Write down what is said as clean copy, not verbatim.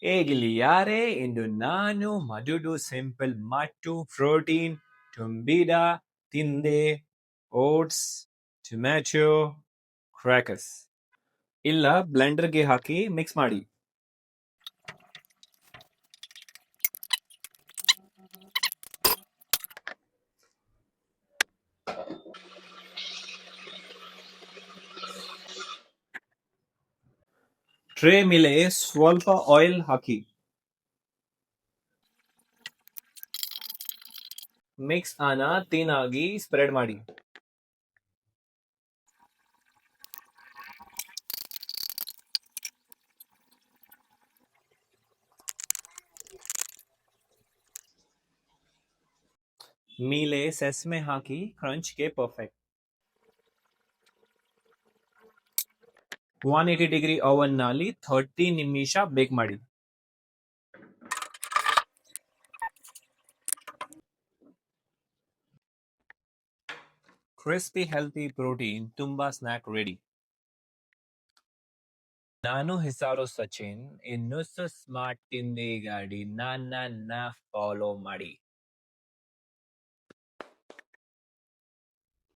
ಹೇಗಿಲಿಯಾರೆ ಇಂದು ನಾನು ಮದುಡು ಸಿಂಪಲ್ ಮಟ್ಟು ಪ್ರೋಟೀನ್ ತುಂಬಿದ ತಿಂದೆ ಓಟ್ಸ್ ಟೊಮ್ಯಾಟೊ ಕ್ರ್ಯಾಕರ್ಸ್ ಇಲ್ಲ ಬ್ಲೆಂಡರ್ಗೆ ಹಾಕಿ ಮಿಕ್ಸ್ ಮಾಡಿ. ಟ್ರೇ ಮೇಲೆ ಸ್ವಲ್ಪ ಆಯಿಲ್ ಹಾಕಿ ಮಿಕ್ಸ್ ಅನ್ನ ತಿನ್ನಾಗಿ ಸ್ಪ್ರೆಡ್ ಮಾಡಿ. ಮೇಲೆ ಸೆಸ್ಮೆ ಹಾಕಿ ಕ್ರಂಚ್ಗೆ ಪರ್ಫೆಕ್ಟ್. 180 ಡಿಗ್ರಿ ಓವನ್ ನಲ್ಲಿ 30 ನಿಮಿಷ ಬೇಕ್ ಮಾಡಿ. ಕ್ರಿಸ್ಪಿ ಹೆಲ್ತಿ ಪ್ರೋಟೀನ್ ತುಂಬಾ ಸ್ನ್ಯಾಕ್ ರೆಡಿ. ನಾನು ಹೆಸರು ಸಚಿನ್. ಇನ್ನಷ್ಟು ಸ್ಮಾರ್ಟ್ ತಿಂಡಿ ಗಾಡಿ ನನ್ನ ಫಾಲೋ ಮಾಡಿ.